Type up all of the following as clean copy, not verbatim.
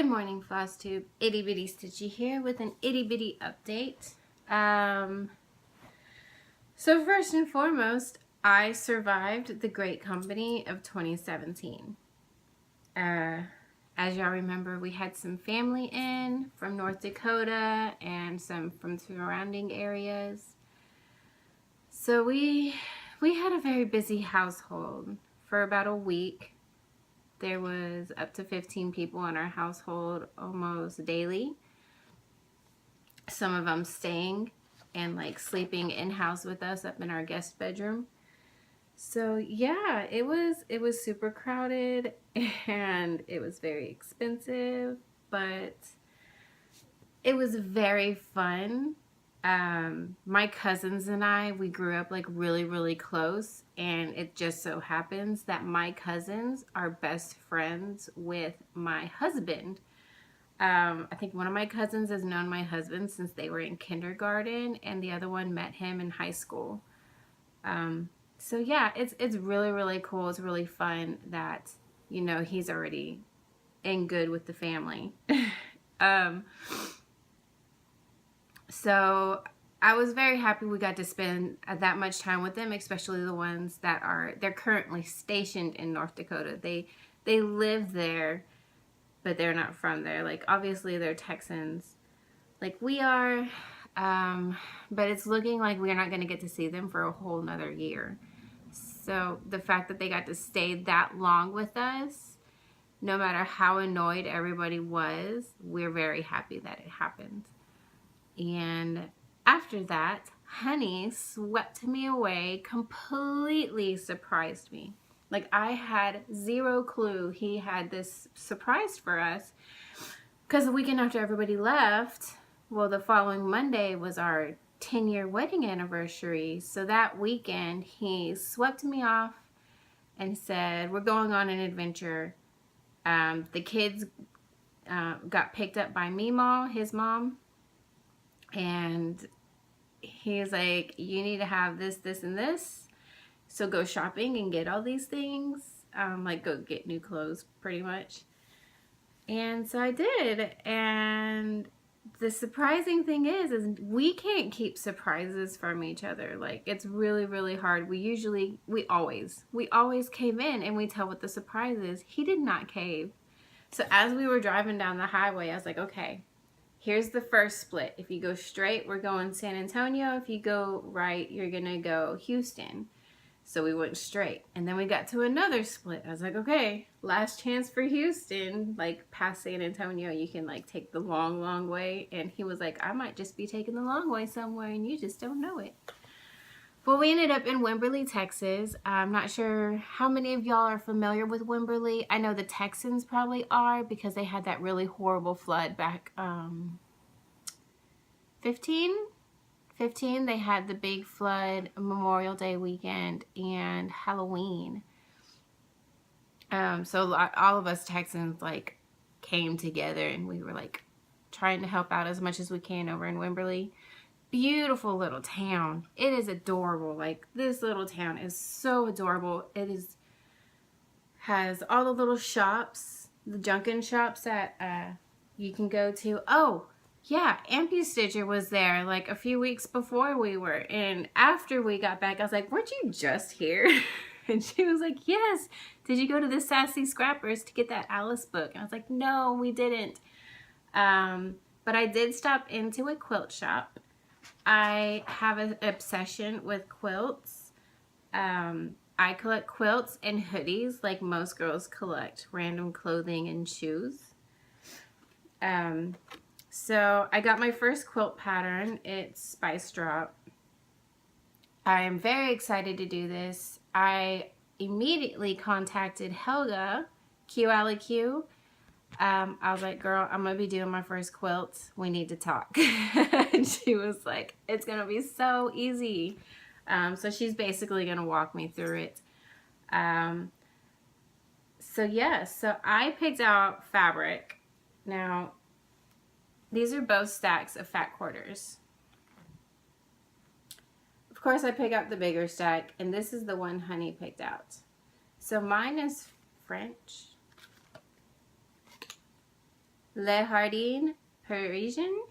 Good morning, Flosstube. Itty Bitty Stitchy here with an Itty Bitty update. So first and foremost, I survived the Great Company of 2017. As y'all remember, we had some family in from North Dakota and some from surrounding areas. So we had a very busy household for about a week. There was up to 15 people in our household almost daily. Some of them staying and like sleeping in-house with us up in our guest bedroom. So yeah, it was super crowded and it was very expensive, but it was very fun. My cousins and I, we grew up like really close, and it just so happens that my cousins are best friends with my husband. I think one of my cousins has known my husband since they were in kindergarten, and the other one met him in high school. So yeah, it's really cool. It's really fun that, you know, he's already in good with the family. So I was very happy we got to spend that much time with them, especially the ones that they're currently stationed in North Dakota. They live there, but they're not from there. Like, obviously they're Texans like we are, but it's looking like we're not going to get to see them for a whole nother year. So the fact that they got to stay that long with us, no matter how annoyed everybody was, we're very happy that it happened. And after that, Honey swept me away, completely surprised me. Like, I had zero clue he had this surprise for us, because the weekend after everybody left, well, the following Monday was our 10-year wedding anniversary. So that weekend, he swept me off and said, we're going on an adventure. The kids got picked up by Meemaw, his mom. And he's like, you need to have this, and this. So go shopping and get all these things. Like, go get new clothes, pretty much. And so I did. And the surprising thing is we can't keep surprises from each other. Like, it's really hard. We always cave in and we tell what the surprise is. He did not cave. So as we were driving down the highway, I was like, okay, here's the first split. If you go straight, we're going San Antonio. If you go right, you're going to go Houston. So we went straight. And then we got to another split. I was like, okay, last chance for Houston. Like, past San Antonio, you can like take the long way. And he was like, I might just be taking the long way somewhere and you just don't know it. Well, we ended up in Wimberley, Texas. I'm not sure how many of y'all are familiar with Wimberley. I know the Texans probably are, because they had that really horrible flood back 15. They had the big flood Memorial Day weekend and Halloween. So all of us Texans like came together and we were like trying to help out as much as we can over in Wimberley. Beautiful little town. It is adorable. Like, this little town is so adorable. Has all the little shops, the Junkin shops that you can go to. Oh yeah, AmpuStitcher was there like a few weeks before we were, and after we got back, I was like, weren't you just here? And she was like, yes. Did you go to the Sassy Scrappers to get that Alice book? And I was like, no, we didn't. But I did stop into a quilt shop. I have an obsession with quilts. I collect quilts and hoodies like most girls collect random clothing and shoes. So I got my first quilt pattern. It's Spice Drop. I am very excited to do this. I immediately contacted Helga, QAliQ. I was like, girl, I'm going to be doing my first quilt. We need to talk. And she was like, it's going to be so easy. So she's basically going to walk me through it. So yeah, so I picked out fabric. Now, these are both stacks of fat quarters. Of course, I pick out the bigger stack, and this is the one Honey picked out. So mine is French. Le Jardin Parisian.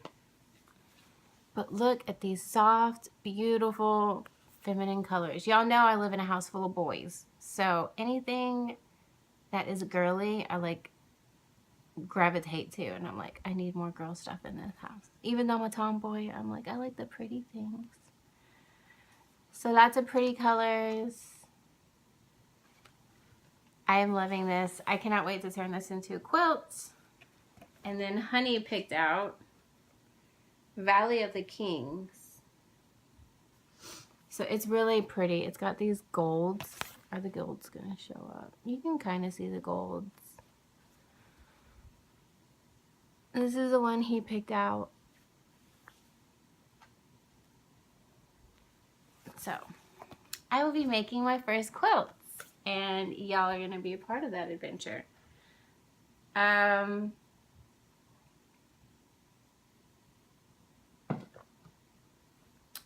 But look at these soft, beautiful, feminine colors. Y'all know I live in a house full of boys. So anything that is girly, I like gravitate to. And I'm like, I need more girl stuff in this house. Even though I'm a tomboy, I'm like, I like the pretty things. So lots of pretty colors. I am loving this. I cannot wait to turn this into a quilt. And then Honey picked out Valley of the Kings. So it's really pretty. It's got these golds. Are the golds going to show up? You can kind of see the golds. This is the one he picked out. So I will be making my first quilts, and y'all are going to be a part of that adventure.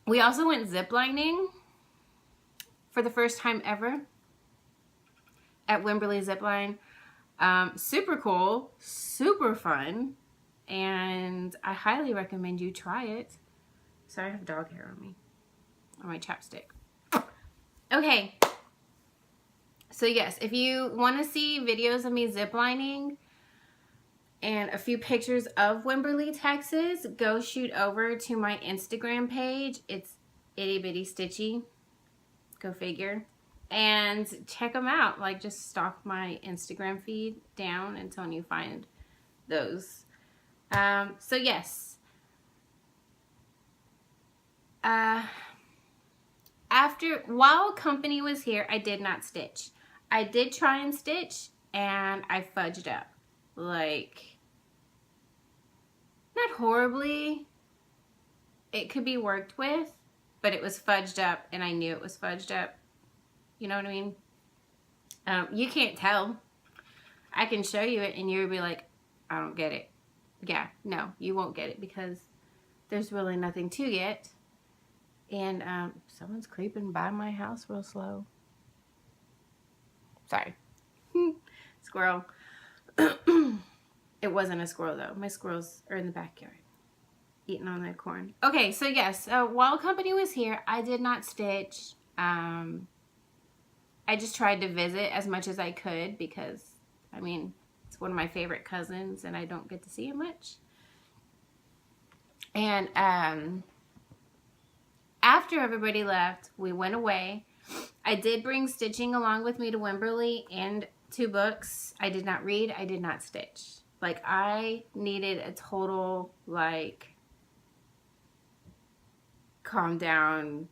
We also went ziplining for the first time ever at Wimberley Zipline. Super cool, super fun, and I highly recommend you try it. Sorry, I have dog hair on me, on my chapstick. Okay, so yes, if you want to see videos of me ziplining and a few pictures of Wimberley, Texas, go shoot over to my Instagram page. It's Itty Bitty Stitchy. Go figure. And check them out. Like, just stalk my Instagram feed down until you find those. So yes. While company was here, I did not stitch. I did try and stitch, and I fudged up. Like, not horribly. It could be worked with, but it was fudged up, and I knew it was fudged up. You know what I mean? You can't tell. I can show you it, and you'll be like, I don't get it. Yeah, no, you won't get it, because there's really nothing to get. And someone's creeping by my house real slow. Sorry. Squirrel. It wasn't a squirrel, though. My squirrels are in the backyard eating on that corn. Okay, so yes, while company was here, I did not stitch. I just tried to visit as much as I could because, I mean, it's one of my favorite cousins and I don't get to see him much. And after everybody left, we went away. I did bring stitching along with me to Wimberley and 2 books. I did not read. I did not stitch. Like, I needed a total, like, calm down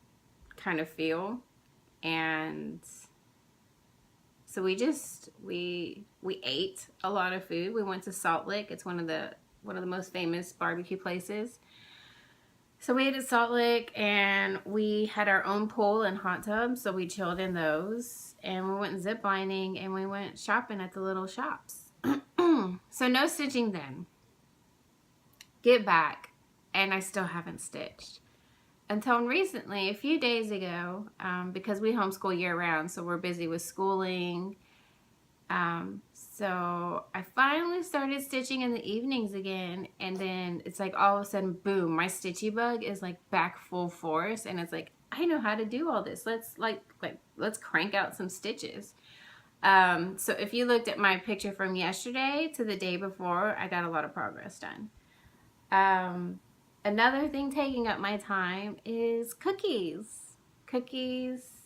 kind of feel. And so we ate a lot of food. We went to Salt Lick. It's one of the most famous barbecue places. So we ate at Salt Lick, and we had our own pool and hot tub, so we chilled in those. And we went ziplining, and we went shopping at the little shops. So no stitching then. Get back, and I still haven't stitched. Until recently, a few days ago, because we homeschool year-round, so we're busy with schooling. So I finally started stitching in the evenings again, and then it's like all of a sudden, boom, my stitchy bug is like back full force, and it's like, I know how to do all this. Let's crank out some stitches. So if you looked at my picture from yesterday to the day before, I got a lot of progress done. Another thing taking up my time is cookies. Cookies.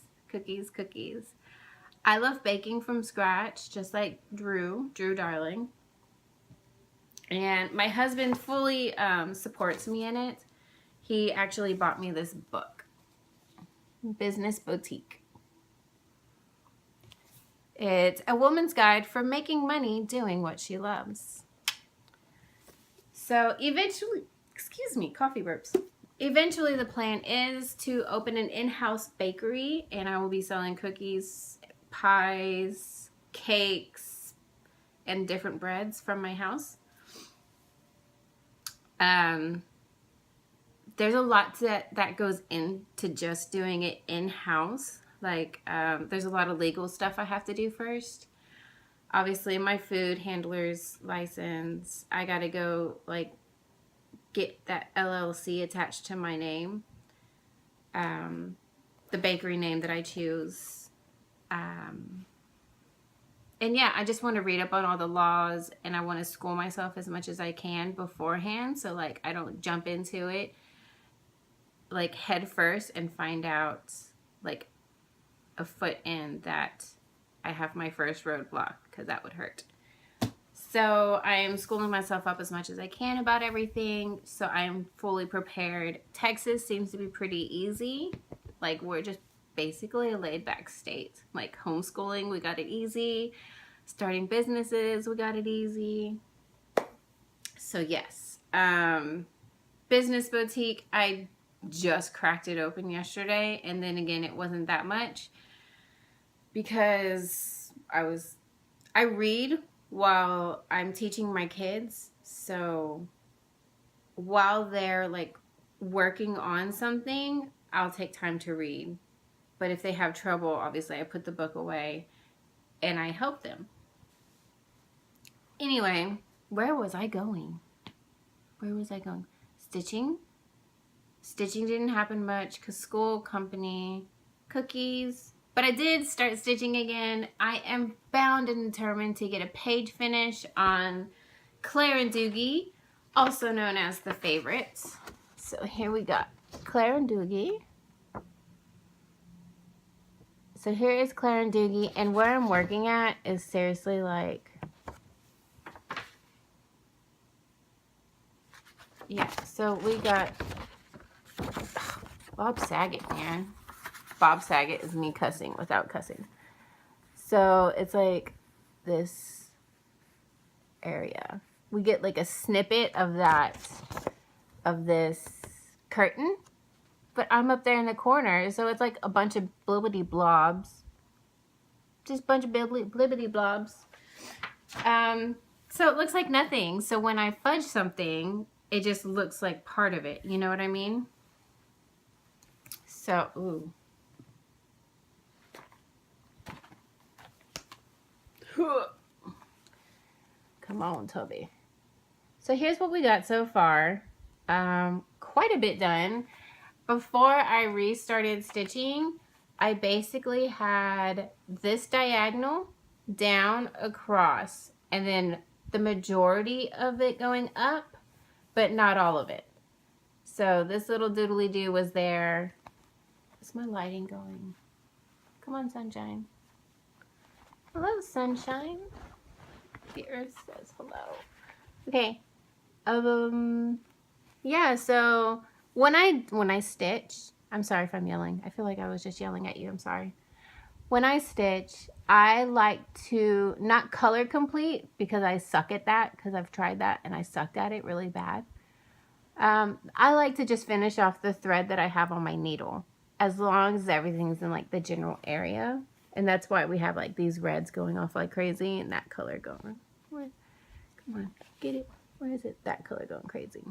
I love baking from scratch, just like Drew darling. And my husband fully supports me in it. He actually bought me this book, Business Boutique. It's a woman's guide for making money doing what she loves. So eventually, excuse me, coffee burps. Eventually the plan is to open an in-house bakery, and I will be selling cookies, pies, cakes, and different breads from my house. There's a lot that goes into just doing it in-house. Like, there's a lot of legal stuff I have to do first. obviously my food handler's license. I got to go like get that LLC attached to my name. The bakery name that I choose. And yeah, I just want to read up on all the laws, and I want to school myself as much as I can beforehand, so like I don't jump into it like head first and find out like a foot in that I have my first roadblock, because that would hurt. So I am schooling myself up as much as I can about everything, so I am fully prepared. Texas seems to be pretty easy. Like, we're just basically a laid-back state. Like, homeschooling, we got it easy. Starting businesses, we got it easy. So yes. Business boutique, I just cracked it open yesterday, and then again, it wasn't that much because I read while I'm teaching my kids. So while they're like working on something, I'll take time to read. But if they have trouble, obviously I put the book away and I help them. Anyway, where was I going? Stitching. Stitching didn't happen much because school, company, cookies. But I did start stitching again. I am bound and determined to get a page finish on Claire and Doogie, also known as the favorites. So here we got Claire and Doogie. So here is Claire and Doogie, and where I'm working at is seriously like, yeah, so we got Bob Saget, man. Bob Saget is me cussing without cussing. So it's like this area. We get like a snippet of that, of this curtain, but I'm up there in the corner, so it's like a bunch of blibbity blobs. Just a bunch of blibbity blobs. So it looks like nothing. So when I fudge something, it just looks like part of it. You know what I mean? So, ooh. Come on, Toby. So here's what we got so far. Quite a bit done. Before I restarted stitching, I basically had this diagonal down across, and then the majority of it going up, but not all of it. So this little doodly-doo was there. Is my lighting going? Come on, sunshine. Hello, sunshine. The earth says hello. Okay. Yeah, so when I stitch, I'm sorry if I'm yelling. I feel like I was just yelling at you. I'm sorry. When I stitch, I like to not color complete because I suck at that, because I've tried that and I sucked at it really bad. I like to just finish off the thread that I have on my needle, as long as everything's in like the general area. And that's why we have like these reds going off like crazy and that color going. Come on, get it. Where is it? That color going crazy.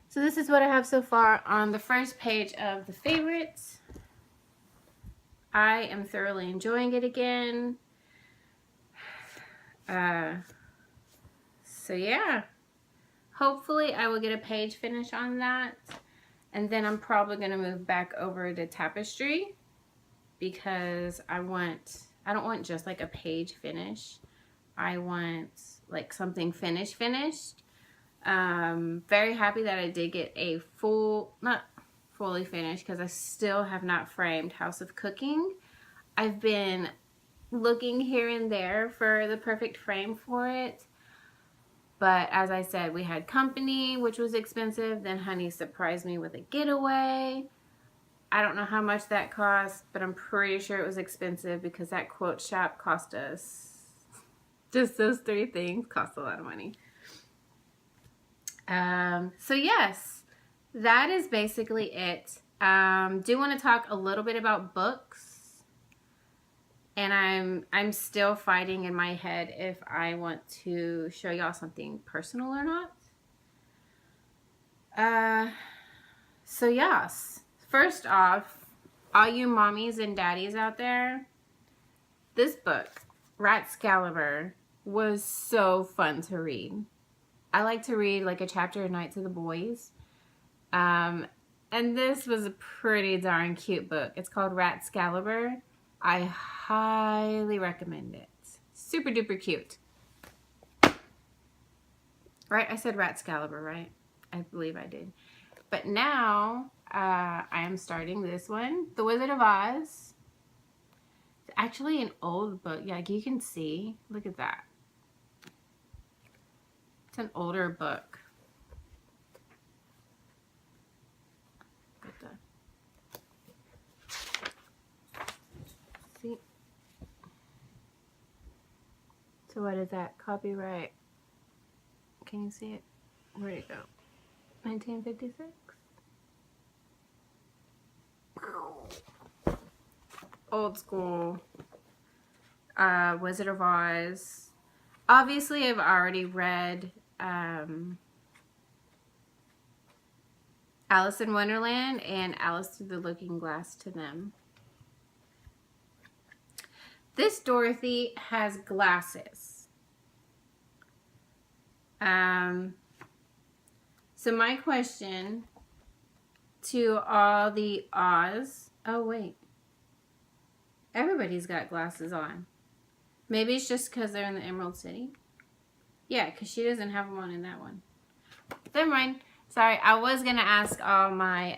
So this is what I have so far on the first page of the favorites. I am thoroughly enjoying it again. So yeah, hopefully I will get a page finish on that. And then I'm probably going to move back over to tapestry, because I don't want just like a page finish. I want like something finished. Very happy that I did get a not fully finished, because I still have not framed House of Cooking. I've been looking here and there for the perfect frame for it. But as I said, we had company, which was expensive. Then Honey surprised me with a getaway. I don't know how much that cost, but I'm pretty sure it was expensive, because that Quilt Shop cost us, just those 3 things cost a lot of money. So yes, that is basically it. Do want to talk a little bit about books, and I'm still fighting in my head if I want to show y'all something personal or not. So yes, first off, all you mommies and daddies out there, This book, Ratscalibur, was so fun to read. I like to read like a chapter a night to the boys. And this was a pretty darn cute book. It's called Ratscalibur. I highly recommend it. Super duper cute. Right? I said Ratscalibur, right? I believe I did. But now I am starting this one, The Wizard of Oz. It's actually an old book. Yeah, you can see. Look at that. It's an older book. See? So what is that? Copyright. Can you see it? Where'd it go? 1956? Old school. Wizard of Oz. Obviously, I've already read Alice in Wonderland and Alice Through the Looking Glass to them. This Dorothy has glasses. So my question to all the Oz, oh wait, everybody's got glasses on. Maybe it's just because they're in the Emerald City. Yeah, because she doesn't have them on in that one. Never mind. Sorry, I was going to ask all my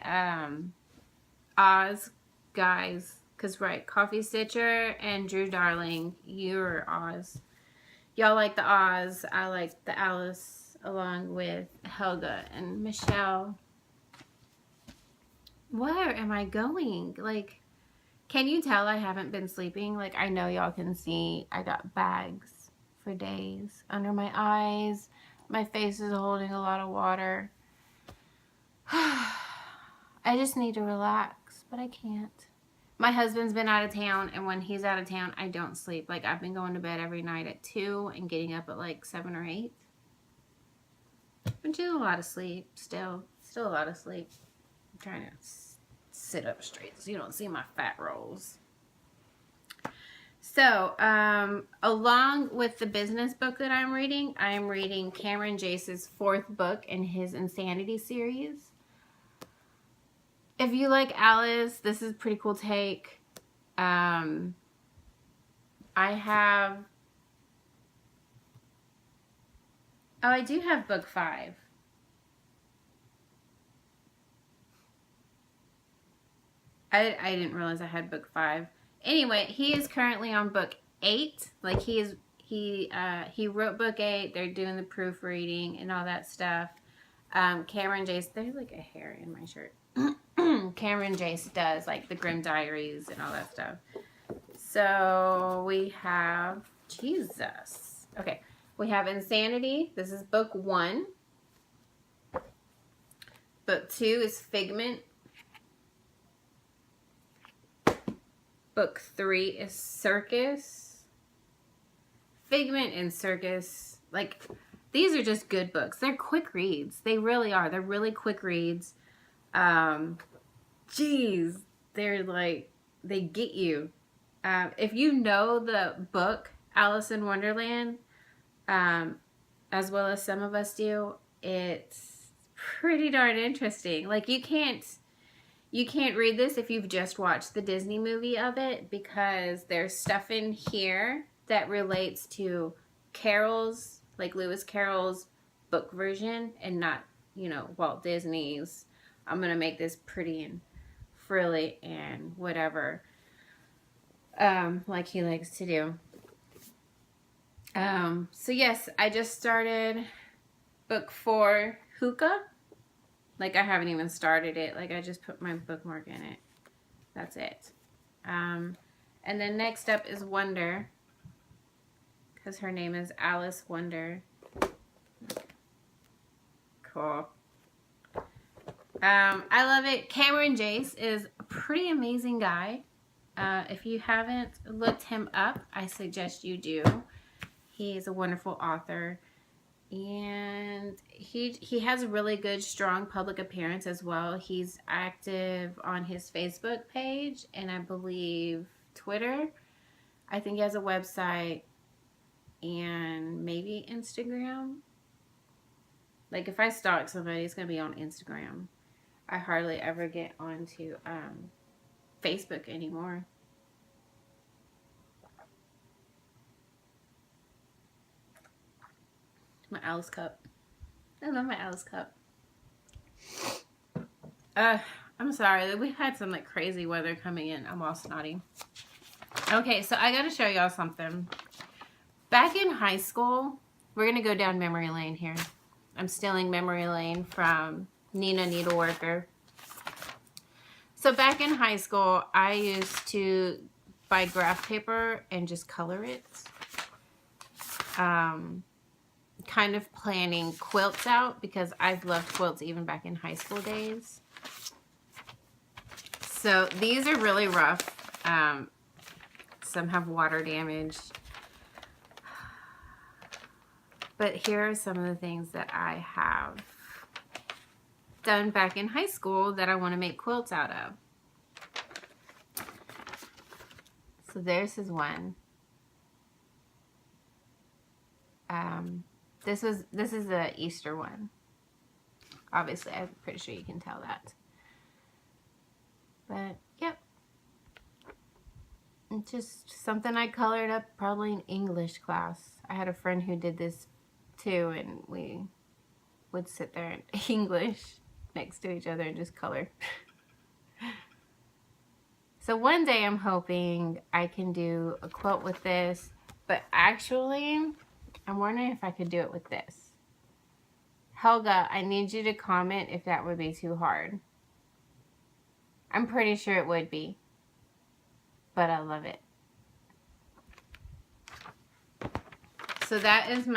Oz guys, because right, Coffee Stitcher and Drew Darling, you're Oz. Y'all like the Oz, I like the Alice, along with Helga and Michelle. Where am I going? Like, can you tell I haven't been sleeping? Like, I know y'all can see I got bags for days under my eyes. My face is holding a lot of water. I just need to relax, but I can't. My husband's been out of town, and when he's out of town, I don't sleep. Like, I've been going to bed every night at 2 and getting up at like 7 or 8. Which is a lot of sleep, still a lot of sleep. I'm trying to sit up straight so you don't see my fat rolls. So, along with the business book that I'm reading, I am reading Cameron Jace's 4th book in his Insanity series. If you like Alice, this is a pretty cool take. I do have book 5. I didn't realize I had book 5. Anyway, he is currently on book 8. Like he wrote book 8. They're doing the proofreading and all that stuff. Cameron Jace, there's like a hair in my shirt. Cameron Jace does like the Grimm Diaries and all that stuff. So we have Jesus. Okay, we have Insanity. This is book 1. Book 2 is Figment. Book 3 is Circus. Figment and Circus, like, these are just good books. They're quick reads. They really are. They're really quick reads. Geez, they're like, they get you. If you know the book Alice in Wonderland, as well as some of us do, it's pretty darn interesting. Like, you can't read this if you've just watched the Disney movie of it, because there's stuff in here that relates to Carol's, like Lewis Carroll's book version, and not, Walt Disney's, I'm going to make this pretty and frilly and whatever, like he likes to do. So yes, I just started book 4, Hookah. Like, I haven't even started it. Like, I just put my bookmark in it. That's it. And then next up is Wonder, because her name is Alice Wonder. Cool. I love it. Cameron Jace is a pretty amazing guy. If you haven't looked him up, I suggest you do. He is a wonderful author. And he has a really good, strong public appearance as well. He's active on his Facebook page and I believe Twitter. I think he has a website and maybe Instagram. Like if I stalk somebody, it's going to be on Instagram. I hardly ever get onto Facebook anymore. My Alice cup. I love my Alice cup. I'm sorry. We had some like crazy weather coming in. I'm all snotty. Okay, so I got to show y'all something. Back in high school, we're going to go down memory lane here. I'm stealing memory lane from Nina Needleworker. So back in high school, I used to buy graph paper and just color it. Kind of planning quilts out because I've loved quilts even back in high school days. So these are really rough. Some have water damage. But here are some of the things that I have done back in high school that I want to make quilts out of. So there's his one. This is the Easter one. Obviously, I'm pretty sure you can tell that. But yep, it's just something I colored up probably in English class. I had a friend who did this too, and we would sit there in English next to each other and just color. So one day I'm hoping I can do a quilt with this, but actually I'm wondering if I could do it with this. Helga, I need you to comment if that would be too hard. I'm pretty sure it would be, but I love it. So that is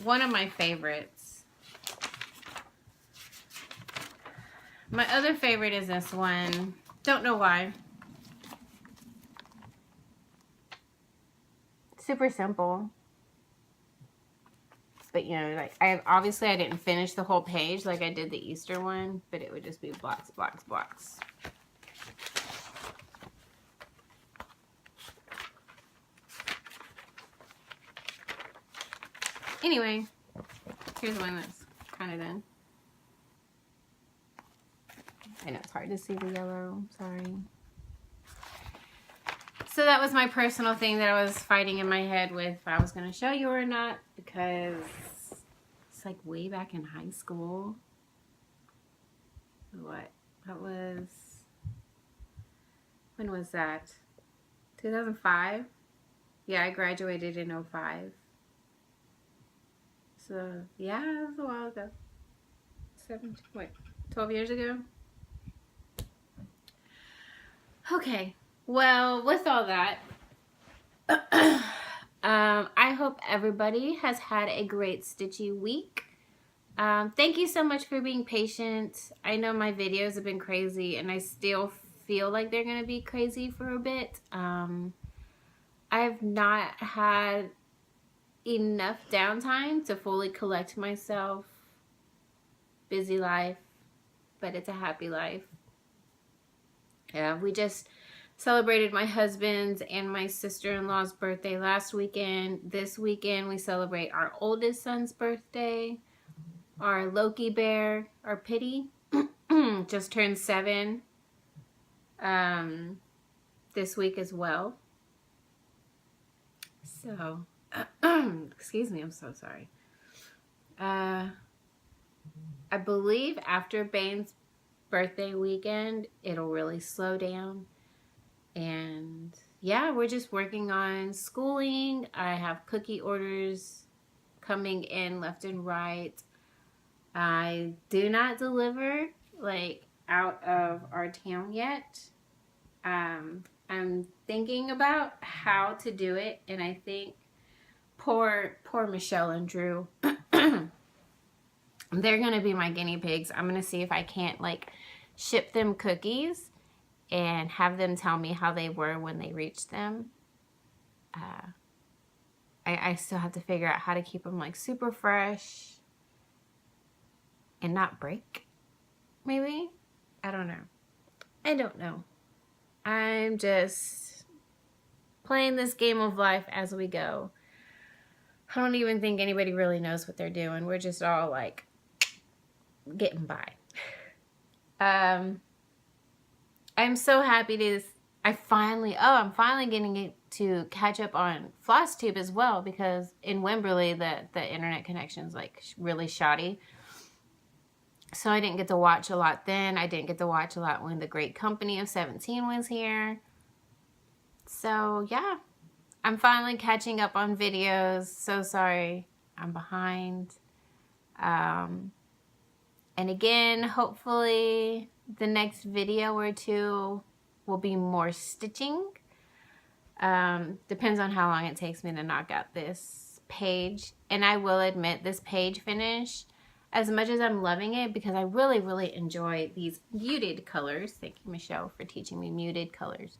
one of my favorites. My other favorite is this one. Don't know why. Super simple. But you know, like obviously I didn't finish the whole page like I did the Easter one, but it would just be blocks, blocks, blocks. Anyway, here's one that's kind of done. I know it's hard to see the yellow, sorry. So that was my personal thing that I was fighting in my head with if I was going to show you or not, because it's like way back in high school. What? That was, when was that? 2005? Yeah, I graduated in 2005. So, yeah, it was a while ago. 12 years ago? Okay, well, with all that, I hope everybody has had a great stitchy week. Thank you so much for being patient. I know my videos have been crazy, and I still feel like they're going to be crazy for a bit. I've not had enough downtime to fully collect myself. Busy life, but it's a happy life. Yeah, we just celebrated my husband's and my sister-in-law's birthday last weekend. This weekend we celebrate our oldest son's birthday. Our Loki bear, our Pitty, just turned 7 this week as well. So, excuse me, I'm so sorry. I believe after Bane's birthday weekend, it'll really slow down. And yeah, we're just working on schooling. I have cookie orders coming in left and right. I do not deliver like out of our town yet. I'm thinking about how to do it, and I think poor Michelle and Drew, they're gonna be my guinea pigs. I'm gonna see if I can't like ship them cookies and have them tell me how they were when they reached them. I still have to figure out how to keep them like super fresh and not break, maybe? I don't know. I'm just playing this game of life as we go. I don't even think anybody really knows what they're doing. We're just all like getting by. I'm so happy to, I'm finally getting it to catch up on Flosstube as well, because in Wimberley the internet connection is like really shoddy. So I didn't get to watch a lot then. I didn't get to watch a lot when the Great Company of 17 was here. So yeah, I'm finally catching up on videos. So sorry I'm behind. And again, hopefully the next video or two will be more stitching. Depends on how long it takes me to knock out this page. And I will admit, this page finish, as much as I'm loving it, because I really, really enjoy these muted colors. Thank you, Michelle, for teaching me muted colors.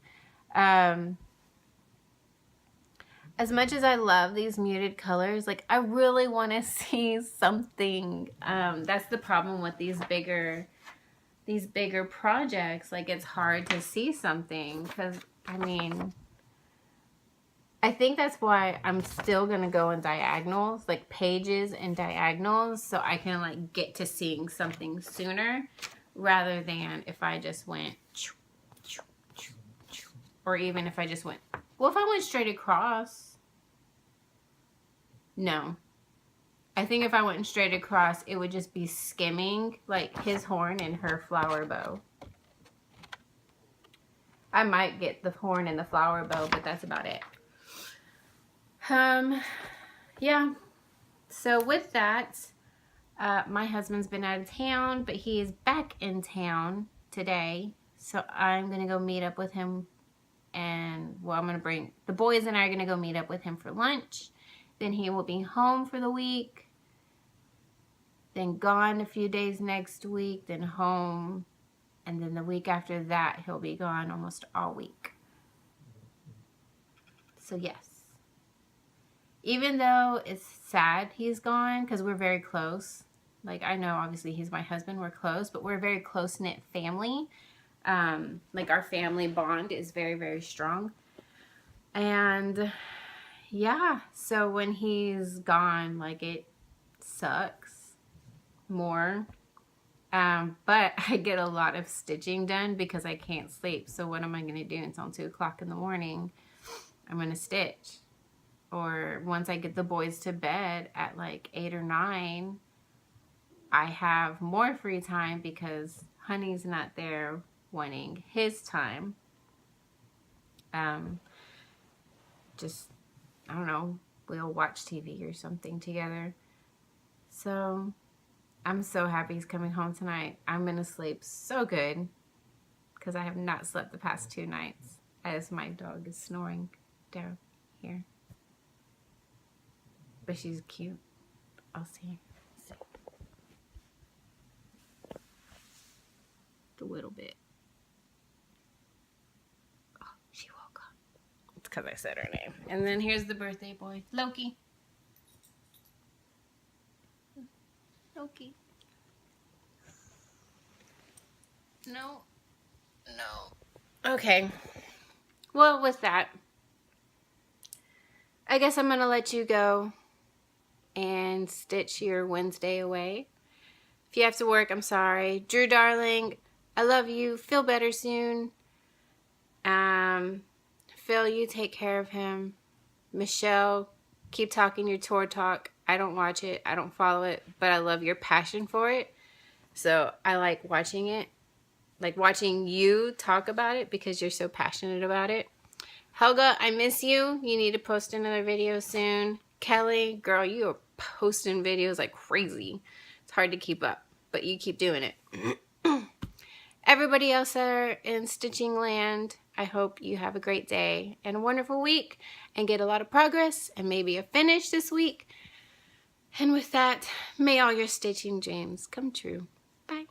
As much as I love these muted colors, like I really want to see something. That's the problem with these bigger projects. Like it's hard to see something, because I mean, I think that's why I'm still gonna go in diagonals, like pages and diagonals, so I can like get to seeing something sooner, rather than if I just went, or even if I just went, well, if I went straight across, no. I think if I went straight across, it would just be skimming like his horn and her flower bow. I might get the horn and the flower bow, but that's about it. Yeah. So with that, my husband's been out of town, but he is back in town today. So I'm going to go meet up with him, and well, I'm going to bring the boys, and I are going to go meet up with him for lunch. Then he will be home for the week. Then gone a few days next week, then home. And then the week after that, he'll be gone almost all week. So yes. Even though it's sad he's gone, because we're very close. Like, I know obviously he's my husband, we're close, but we're a very close-knit family. Like our family bond is very, very strong. And yeah, so when he's gone, like it sucks more. But I get a lot of stitching done because I can't sleep. So what am I going to do until 2 o'clock in the morning? I'm going to stitch. Or once I get the boys to bed at like 8 or 9, I have more free time because Honey's not there wanting his time. Just, I don't know, we'll watch TV or something together. So I'm so happy he's coming home tonight. I'm going to sleep so good because I have not slept the past 2 nights as my dog is snoring down here. But she's cute. I'll see. A little bit. Oh, she woke up. It's because I said her name. And then here's the birthday boy, Loki. Loki. No. No. Okay. Well, with that, I guess I'm going to let you go and stitch your Wednesday away. If you have to work, I'm sorry. Drew, darling, I love you. Feel better soon. Phil, you take care of him. Michelle, keep talking your tour talk. I don't watch it. I don't follow it. But I love your passion for it. So I like watching it. Like watching you talk about it because you're so passionate about it. Helga, I miss you. You need to post another video soon. Kelly, girl, you are posting videos like crazy. It's hard to keep up, but you keep doing it. Everybody else there in stitching land, I hope you have a great day and a wonderful week and get a lot of progress and maybe a finish this week. And with that, may all your stitching dreams come true. Bye.